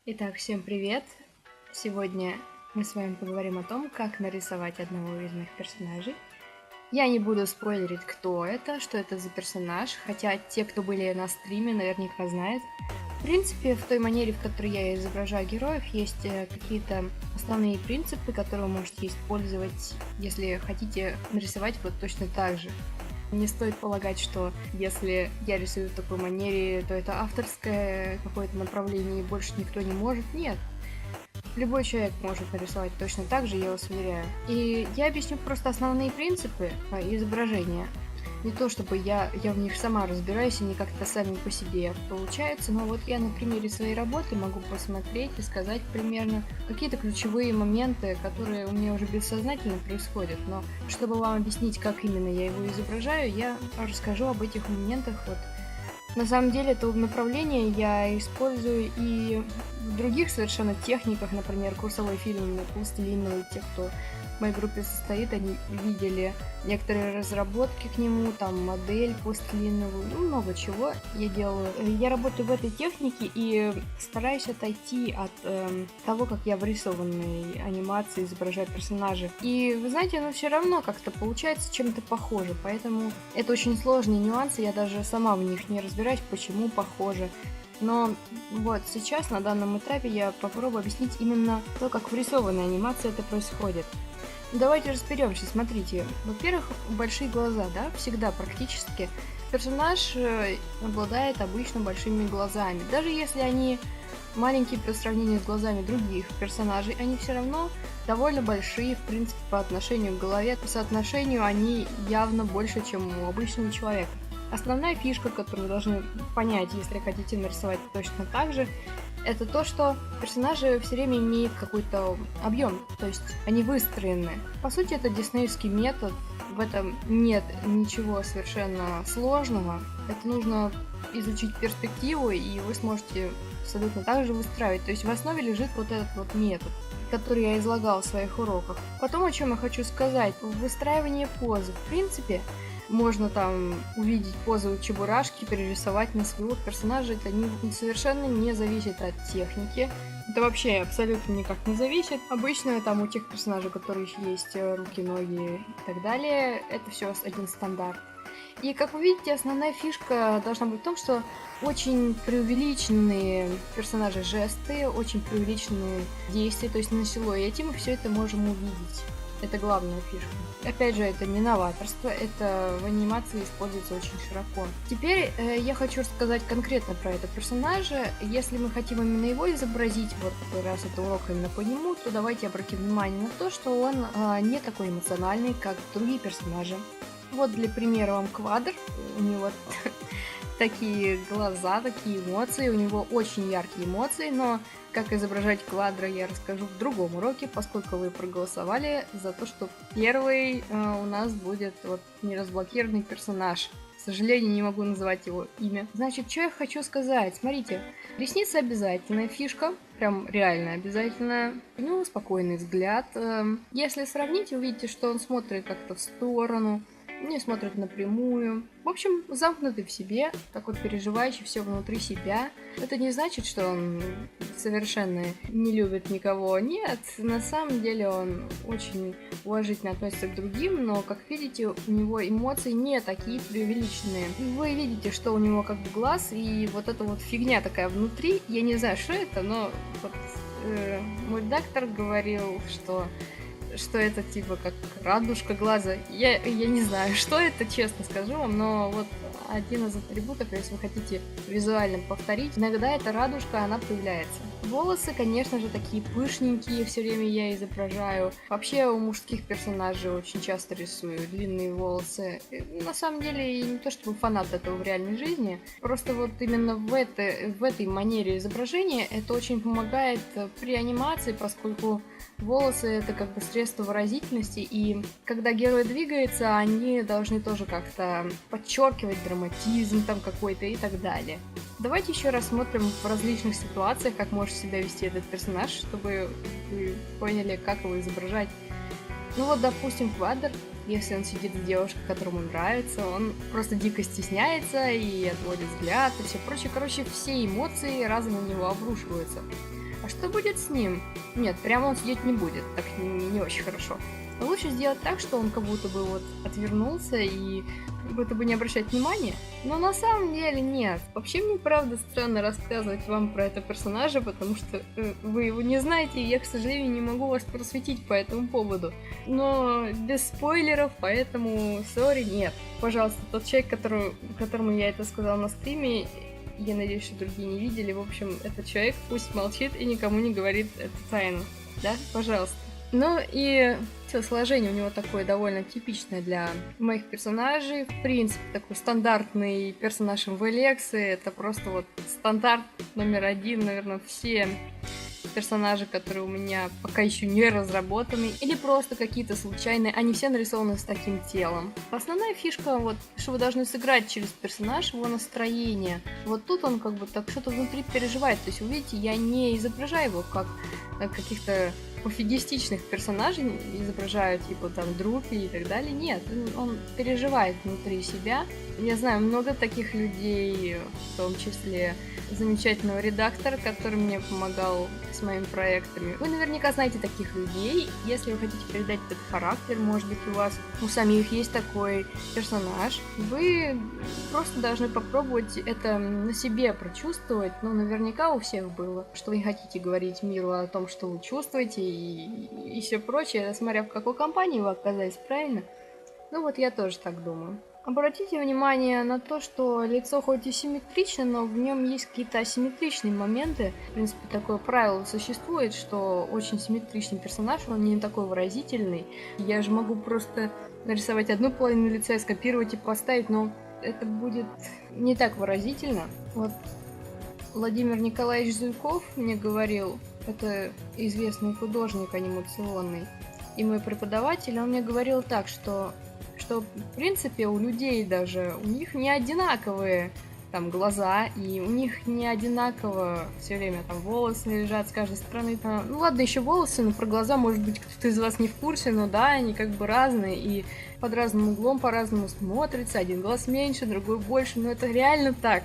Итак, всем привет! Сегодня мы с вами поговорим о том, как нарисовать одного из моих персонажей. Я не буду спойлерить, кто это, что это за персонаж, хотя те, кто были на стриме, наверняка знают. В принципе, в той манере, в которой я изображаю героев, есть какие-то основные принципы, которые вы можете использовать, если хотите нарисовать вот точно так же. Не стоит полагать, что если я рисую в такой манере, то это авторское какое-то направление и больше никто не может. Нет. Любой человек может нарисовать точно так же, я вас уверяю. И я объясню просто основные принципы изображения. Не то чтобы я в них сама разбираюсь, и они как-то сами по себе получаются, но вот я на примере своей работы могу посмотреть и сказать примерно какие-то ключевые моменты, которые у меня уже бессознательно происходят. Но чтобы вам объяснить, как именно я его изображаю, я расскажу об этих моментах. Вот. На самом деле это направление я использую и в других совершенно техниках, например, курсовой фильм пластилиновый, те, кто в моей группе состоит, они видели некоторые разработки к нему, там модель пластилиновую, много чего я делаю. Я работаю в этой технике и стараюсь отойти от того, как я в рисованной анимации изображаю персонажа. И вы знаете, оно все равно как-то получается чем-то похоже, поэтому это очень сложные нюансы, я даже сама в них не разбираюсь, почему похоже. Но вот сейчас, на данном этапе, я попробую объяснить именно то, как в рисованной анимации это происходит. Давайте разберемся, смотрите. Во-первых, большие глаза, да, всегда практически. Персонаж обладает обычно большими глазами. Даже если они маленькие по сравнению с глазами других персонажей, они все равно довольно большие, в принципе, по отношению к голове. По соотношению они явно больше, чем у обычного человека. Основная фишка, которую вы должны понять, если хотите нарисовать точно так же, это то, что персонажи все время имеют какой-то объем, то есть они выстроены. По сути, это диснеевский метод, в этом нет ничего совершенно сложного. Это нужно изучить перспективу, и вы сможете абсолютно так же выстраивать. То есть в основе лежит вот этот вот метод, который я излагала в своих уроках. Потом, о чем я хочу сказать, выстраивание позы. В принципе, можно там увидеть позу Чебурашки, перерисовать на своего персонажа. Это совершенно не зависит от техники. Это вообще абсолютно никак не зависит. Обычно там у тех персонажей, у которых есть руки, ноги и так далее, это все один стандарт. И, как вы видите, основная фишка должна быть в том, что очень преувеличенные персонажи жесты, очень преувеличенные действия, то есть на силуэте мы все это можем увидеть. Это главная фишка. Опять же, это не новаторство, это в анимации используется очень широко. Теперь я хочу рассказать конкретно про этого персонажа. Если мы хотим именно его изобразить, вот раз это урок именно по нему, то давайте обратим внимание на то, что он не такой эмоциональный, как другие персонажи. Вот для примера вам квадр, у него такие глаза, такие эмоции, у него очень яркие эмоции, но как изображать квадра я расскажу в другом уроке, поскольку вы проголосовали за то, что первый у нас будет вот неразблокированный персонаж. К сожалению, не могу называть его имя. Значит, что я хочу сказать? Смотрите, ресницы обязательная фишка, прям реально обязательная. У него спокойный взгляд. Если сравнить, увидите, что он смотрит как-то в сторону, не смотрит напрямую. В общем, замкнутый в себе, такой переживающий все внутри себя. Это не значит, что он совершенно не любит никого. Нет, на самом деле он очень уважительно относится к другим, но, как видите, у него эмоции не такие преувеличенные. Вы видите, что у него как бы глаз, и вот эта вот фигня такая внутри. Я не знаю, что это, но вот, мой редактор говорил, что это типа как радужка глаза. Я не знаю, что это, честно скажу вам, но вот один из атрибутов, если вы хотите визуально повторить, иногда эта радужка, она появляется. Волосы, конечно же, такие пышненькие, все время я изображаю. Вообще у мужских персонажей очень часто рисую длинные волосы. На самом деле, я не то чтобы фанат этого в реальной жизни, просто вот именно в этой манере изображения это очень помогает при анимации, поскольку волосы это как бы средство выразительности, и когда герой двигается, они должны тоже как-то подчеркивать драматизм там какой-то и так далее. Давайте еще рассмотрим в различных ситуациях, как может себя вести этот персонаж, чтобы вы поняли, как его изображать. Ну вот, допустим, квадр. Если он сидит с девушкой, которому нравится, он просто дико стесняется и отводит взгляд и все прочее. Короче, все эмоции разом на него обрушиваются. А что будет с ним? Нет, прямо он сидеть не будет, так не очень хорошо. Но лучше сделать так, что он как будто бы вот отвернулся и как будто бы не обращать внимания. Но на самом деле нет. Вообще мне правда странно рассказывать вам про этого персонажа, потому что вы его не знаете, и я, к сожалению, не могу вас просветить по этому поводу. Но без спойлеров, поэтому сори, нет. Пожалуйста, тот человек, которому я это сказала на стриме, я надеюсь, что другие не видели. В общем, этот человек пусть молчит и никому не говорит эту тайну. Да? Пожалуйста. Ну и телосложение у него такое довольно типичное для моих персонажей. В принципе, такой стандартный персонаж МВЛексы. Это просто вот стандарт номер один, наверное, все персонажи, которые у меня пока еще не разработаны, или просто какие-то случайные, они все нарисованы с таким телом. Основная фишка, вот, что вы должны сыграть через персонаж, его настроение. Вот тут он как бы так что-то внутри переживает. То есть, вы видите, я не изображаю его как каких-то пофигистичных персонажей, изображаю, типа там Друпи и так далее. Нет, он переживает внутри себя. Я знаю много таких людей, в том числе замечательного редактора, который мне помогал с моими проектами. Вы наверняка знаете таких людей. Если вы хотите передать этот характер, может быть, у вас у самих есть такой персонаж, вы просто должны попробовать это на себе прочувствовать. Но наверняка у всех было, что вы не хотите говорить миру о том, что вы чувствуете и все прочее, смотря в какой компании вы оказались, правильно? Ну вот я тоже так думаю. Обратите внимание на то, что лицо хоть и симметрично, но в нем есть какие-то асимметричные моменты. В принципе, такое правило существует, что очень симметричный персонаж, он не такой выразительный. Я же могу просто нарисовать одну половину лица, скопировать и поставить, но это будет не так выразительно. Вот Владимир Николаевич Зуйков мне говорил, это известный художник анимационный, и мой преподаватель, он мне говорил так, что в принципе у людей даже, у них не одинаковые там глаза, и у них не одинаково все время там волосы лежат с каждой стороны. Ну ладно, еще волосы, но про глаза, может быть, кто-то из вас не в курсе, но да, они как бы разные, и под разным углом по-разному смотрится, один глаз меньше, другой больше, но это реально так.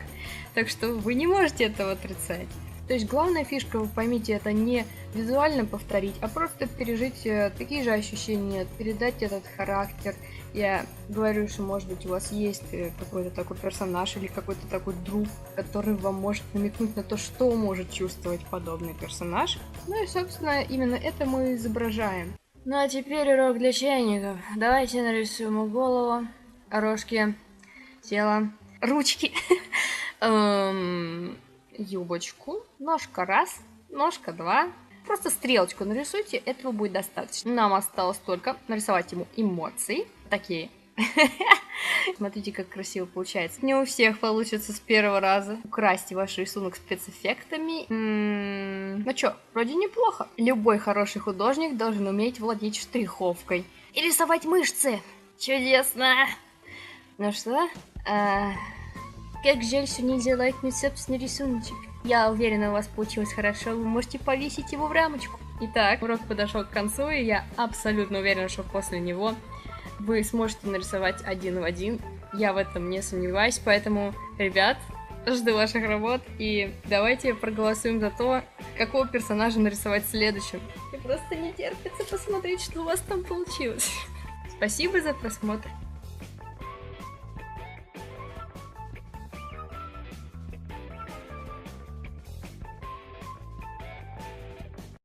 Так что вы не можете этого отрицать. То есть главная фишка, вы поймите, это не визуально повторить, а просто пережить такие же ощущения, передать этот характер. Я говорю, что, может быть, у вас есть какой-то такой персонаж или какой-то такой друг, который вам может намекнуть на то, что может чувствовать подобный персонаж. Ну и, собственно, именно это мы изображаем. Ну а теперь урок для чайников. Давайте нарисуем ему голову, рожки, тело, ручки, юбочку, ножка раз, ножка два. Просто стрелочку нарисуйте, этого будет достаточно. Нам осталось только нарисовать ему эмоции. Такие. Смотрите, как красиво получается. Не у всех получится с первого раза. Украсьте ваш рисунок спецэффектами. Ну чё, вроде неплохо. Любой хороший художник должен уметь владеть штриховкой. И рисовать мышцы. Чудесно. Ну что? Как жаль, что нельзя лайкнуть собственный рисуночек. Я уверена, у вас получилось хорошо, вы можете повесить его в рамочку. Итак, урок подошел к концу, и я абсолютно уверена, что после него вы сможете нарисовать один в один. Я в этом не сомневаюсь, поэтому, ребят, жду ваших работ, и давайте проголосуем за то, какого персонажа нарисовать следующим. Мне просто не терпится посмотреть, что у вас там получилось. Спасибо за просмотр.